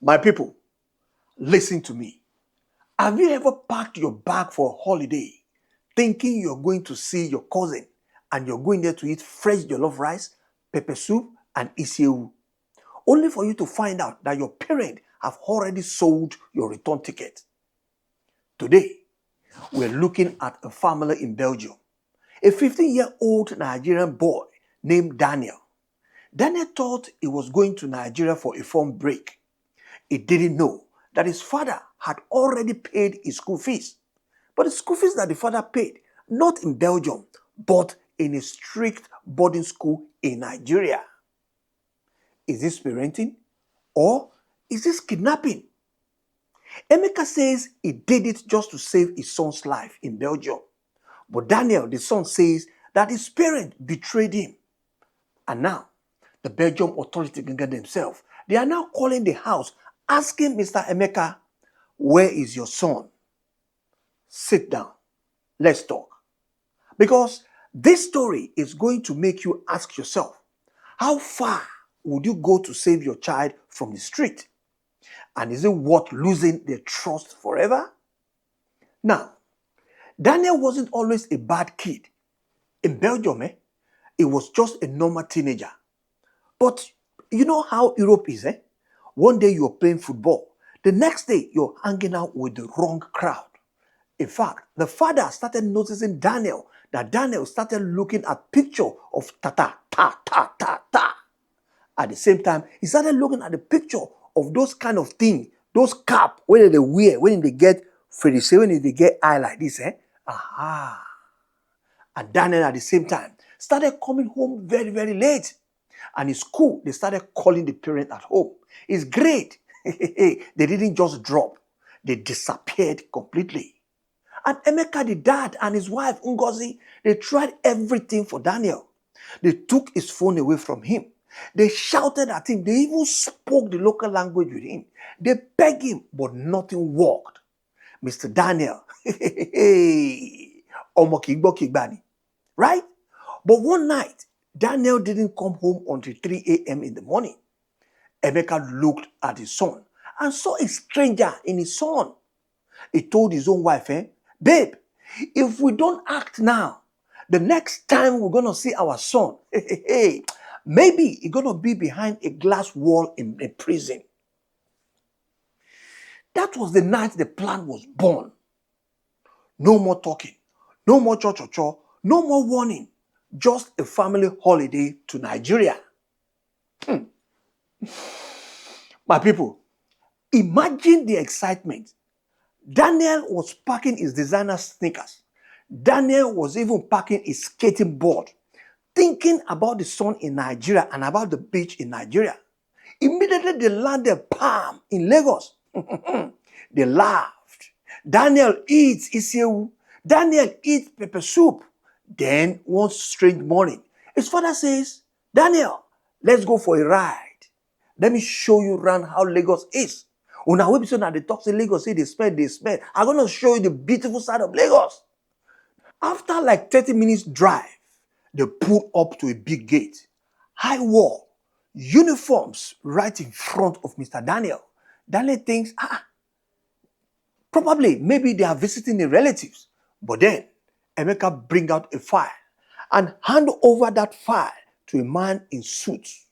My people, listen to me. Have you ever packed your bag for a holiday thinking you're going to see your cousin and you're going there to eat fresh jollof rice, pepper soup, and isiewu, only for you to find out that your parents have already sold your return ticket? Today, we're looking at a family in Belgium, a 15-year-old Nigerian boy named Daniel. Daniel thought he was going to Nigeria for a fun break. He didn't know that his father had already paid his school fees. But the school fees that the father paid, not in Belgium, but in a strict boarding school in Nigeria. Is this parenting or is this kidnapping? Emeka says he did it just to save his son's life in Belgium. But Daniel, the son, says that his parents betrayed him. And now, the Belgium authorities themselves, they are now calling the house, asking Mr. Emeka, where is your son? Sit down. Let's talk. Because this story is going to make you ask yourself, how far would you go to save your child from the street? And is it worth losing their trust forever? Now, Daniel wasn't always a bad kid. In Belgium, he was just a normal teenager. But you know how Europe is, One day you're playing football. The next day you're hanging out with the wrong crowd. In fact, the father started noticing Daniel, that Daniel started looking at picture of ta. At the same time, he started looking at the picture of those kind of things, those cap when they wear, when they get Pharisee, when they get eye like this, Aha. And Daniel at the same time started coming home very, very late. And in school, they started calling the parent at home. It's great. They didn't just drop. They disappeared completely. And Emeka, the dad, and his wife, Ngozi, they tried everything for Daniel. They took his phone away from him. They shouted at him. They even spoke the local language with him. They begged him, but nothing worked. Mr. Daniel, Omo Kigbo Kigbani, right? But one night, Daniel didn't come home until 3 a.m. in the morning. Emeka looked at his son and saw a stranger in his son. He told his own wife, babe, if we don't act now, the next time we're going to see our son, maybe he's going to be behind a glass wall in a prison. That was the night the plan was born. No more talking, no more cho, no more warning, just a family holiday to Nigeria. My people, imagine the excitement. Daniel was packing his designer sneakers. Daniel was even packing his skating board, thinking about the sun in Nigeria and about the beach in Nigeria. Immediately they landed Palm in Lagos. They laughed. Daniel eats isiewu. Daniel eats pepper soup. Then one strange morning, his father says, Daniel, let's go for a ride. Let me show you around how Lagos is. When I will at the talk say Lagos, say they spend. I'm going to show you the beautiful side of Lagos. After like 30 minutes drive, they pull up to a big gate. High wall, uniforms right in front of Mr. Daniel. Daniel thinks, probably, maybe they are visiting the relatives. But then, Emeka bring out a file and hand over that file to a man in suits.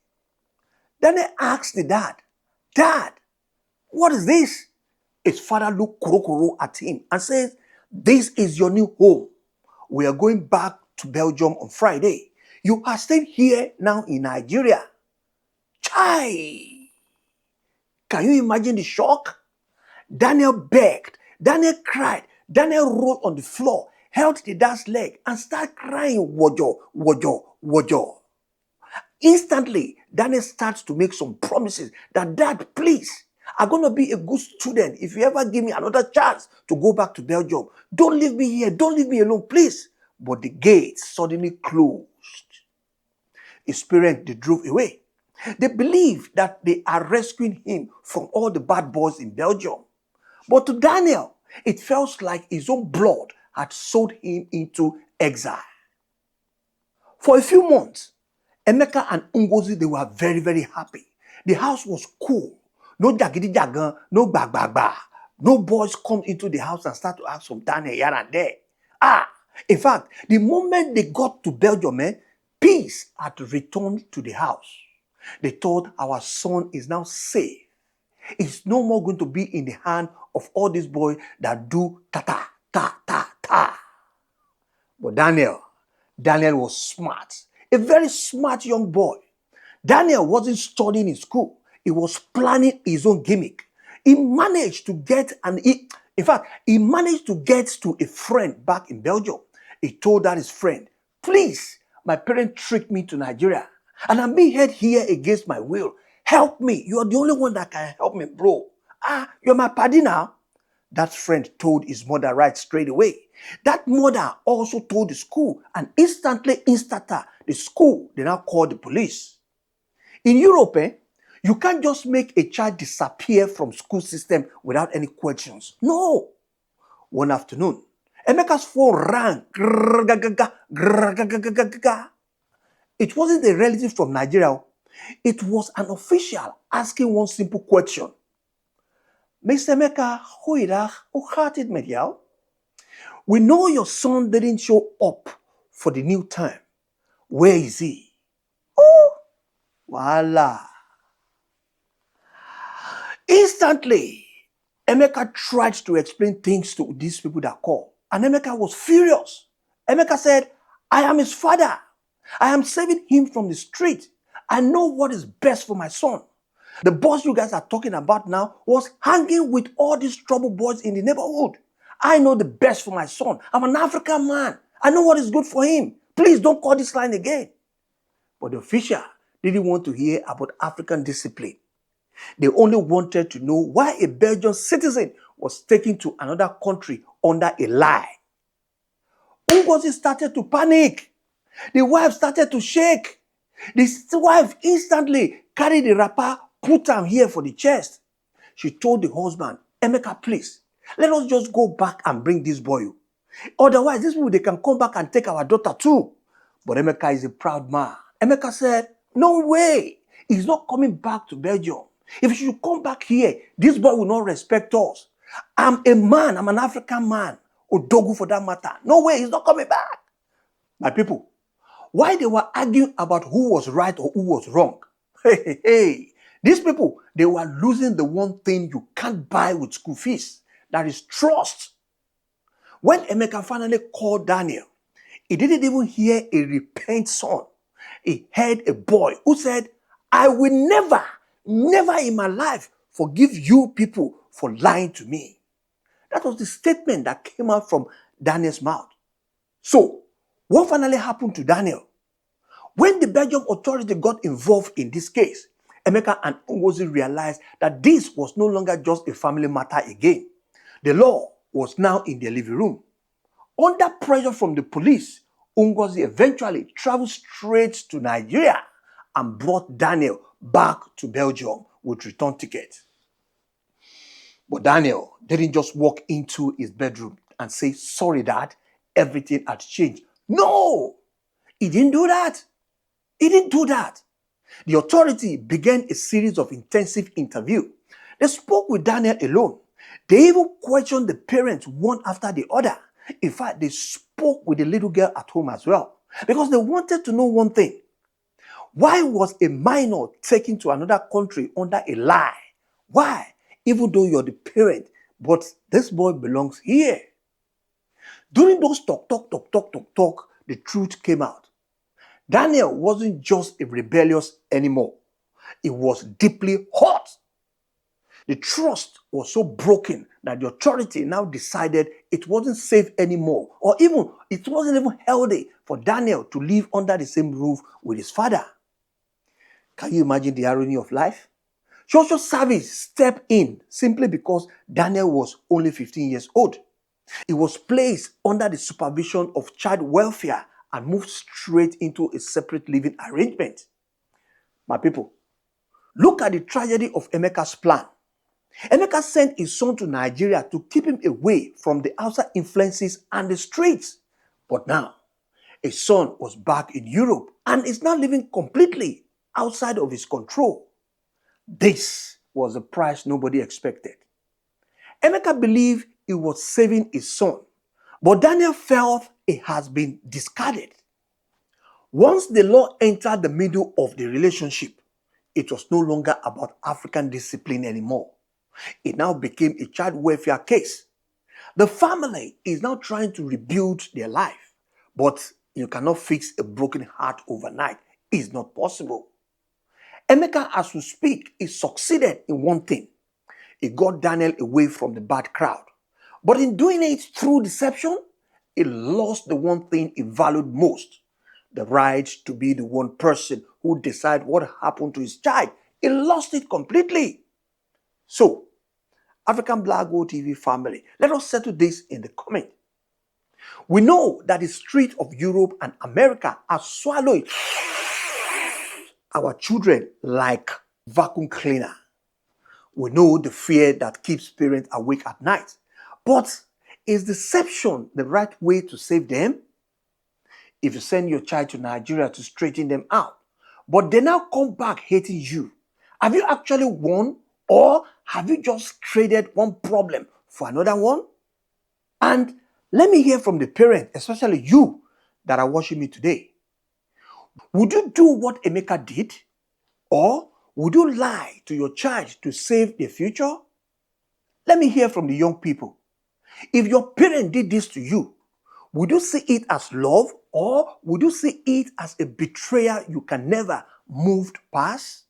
Daniel asks the dad, Dad, what is this? His father looked kuro at him and says, this is your new home. We are going back to Belgium on Friday. You are staying here now in Nigeria. Chai! Can you imagine the shock? Daniel begged. Daniel cried. Daniel rolled on the floor, held the dad's leg, and started crying, wojo. Instantly, Daniel starts to make some promises that, Dad, please, I'm going to be a good student. If you ever give me another chance to go back to Belgium, don't leave me here. Don't leave me alone, please. But the gates suddenly closed. His parents, they drove away. They believe that they are rescuing him from all the bad boys in Belgium. But to Daniel, it felt like his own blood had sold him into exile. For a few months, Emeka and Ngozi, they were very, very happy. The house was cool. No jagidi jagan, no bagba. No boys come into the house and start to ask from Daniel here and there. In fact, the moment they got to Belgium, peace had returned to the house. They thought our son is now safe. It's no more going to be in the hand of all these boys that do ta. But Daniel was smart. A very smart young boy. Daniel wasn't studying in school. He was planning his own gimmick. He managed to get he managed to get to a friend back in Belgium. He told that his friend, please, my parents tricked me to Nigeria and I'm being held here against my will. Help me. You're the only one that can help me, bro. You're my paddy now. That friend told his mother right straight away. That mother also told the school, and instantly, the school, they now called the police. In Europe, you can't just make a child disappear from school system without any questions. No. One afternoon, Emeka's phone rang. It wasn't a relative from Nigeria. It was an official asking one simple question. Mr. Emeka, hoe gaat het met jou? We know your son didn't show up for the new term. Where is he? Oh, voila. Instantly, Emeka tried to explain things to these people that called. And Emeka was furious. Emeka said, I am his father. I am saving him from the street. I know what is best for my son. The boss you guys are talking about now was hanging with all these trouble boys in the neighborhood. I know the best for my son. I'm an African man. I know what is good for him. Please don't call this line again. But the official didn't want to hear about African discipline. They only wanted to know why a Belgian citizen was taken to another country under a lie. Ngozi started to panic. The wife started to shake. The wife instantly carried the wrapper, put him here for the chest. She told the husband, Emeka, please, let us just go back and bring this boy. Otherwise, these people, they can come back and take our daughter too. But Emeka is a proud man. Emeka said, no way. He's not coming back to Belgium. If he should come back here, this boy will not respect us. I'm a man. I'm an African man. Odogu for that matter. No way. He's not coming back. My people, while they were arguing about who was right or who was wrong, these people, they were losing the one thing you can't buy with school fees. That is trust. When Emeka finally called Daniel, he didn't even hear a repentant son. He heard a boy who said, I will never in my life forgive you people for lying to me. That was the statement that came out from Daniel's mouth. So, what finally happened to Daniel? When the Belgian authority got involved in this case, Emeka and Ngozi realized that this was no longer just a family matter again. The law was now in their living room. Under pressure from the police, Ngozi eventually traveled straight to Nigeria and brought Daniel back to Belgium with return ticket. But Daniel didn't just walk into his bedroom and say, sorry, Dad, everything had changed. No, he didn't do that. He didn't do that. The authority began a series of intensive interviews. They spoke with Daniel alone. They even questioned the parents one after the other. In fact, they spoke with the little girl at home as well because they wanted to know one thing. Why was a minor taken to another country under a lie? Why? Even though you're the parent, but this boy belongs here. During those talk, the truth came out. Daniel wasn't just a rebellious anymore. He was deeply hurt. The trust was so broken that the authority now decided it wasn't safe anymore, or even it wasn't even healthy for Daniel to live under the same roof with his father. Can you imagine the irony of life? Social service stepped in simply because Daniel was only 15 years old. He was placed under the supervision of child welfare and moved straight into a separate living arrangement. My people, look at the tragedy of Emeka's plan. Emeka sent his son to Nigeria to keep him away from the outside influences and the streets. But now, his son was back in Europe and is now living completely outside of his control. This was the price nobody expected. Emeka believed he was saving his son, but Daniel felt it has been discarded. Once the law entered the middle of the relationship, it was no longer about African discipline anymore. It now became a child welfare case. The family is now trying to rebuild their life, but you cannot fix a broken heart overnight. It's not possible. Emeka, as we speak, he succeeded in one thing. He got Daniel away from the bad crowd. But in doing it through deception, he lost the one thing he valued most, the right to be the one person who decides what happened to his child. He lost it completely. So, African Black Gold TV family, let us settle this in the comment. We know that the streets of Europe and America are swallowing our children like vacuum cleaner. We know the fear that keeps parents awake at night. But is deception the right way to save them? If you send your child to Nigeria to straighten them out, but they now come back hating you, have you actually won, or have you just traded one problem for another one? And let me hear from the parents, especially you that are watching me today. Would you do what Emeka did? Or would you lie to your child to save their future? Let me hear from the young people. If your parent did this to you, would you see it as love, or would you see it as a betrayal you can never move past?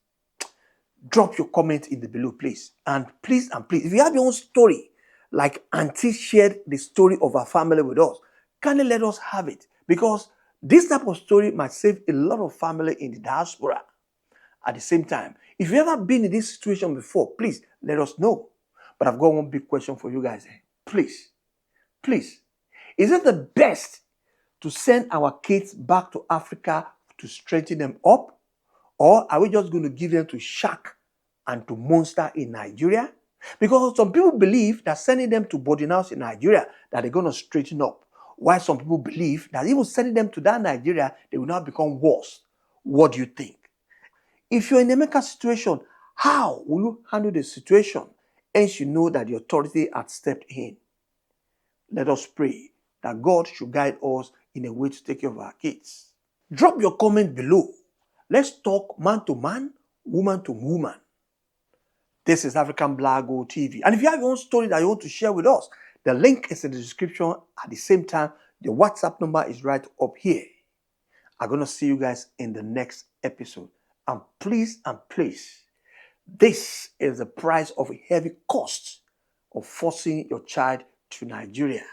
Drop your comment in the below, please. And please, if you have your own story, like Auntie shared the story of her family with us, kindly let us have it. Because this type of story might save a lot of family in the diaspora. At the same time, if you've ever been in this situation before, please let us know. But I've got one big question for you guys. Please, is it the best to send our kids back to Africa to straighten them up? Or are we just going to give them to shark and to monster in Nigeria? Because some people believe that sending them to boarding house in Nigeria, that they're going to straighten up. While some people believe that even sending them to that Nigeria, they will now become worse. What do you think? If you're in a Emeka's situation, how will you handle the situation? Hence, you know that the authority had stepped in. Let us pray that God should guide us in a way to take care of our kids. Drop your comment below. Let's talk man to man, woman to woman. This is African Black Gold TV. And if you have your own story that you want to share with us, the link is in the description. At the same time, the WhatsApp number is right up here. I'm going to see you guys in the next episode. And please, this is the price of a heavy cost of forcing your child to Nigeria.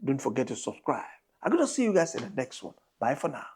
Don't forget to subscribe. I'm going to see you guys in the next one. Bye for now.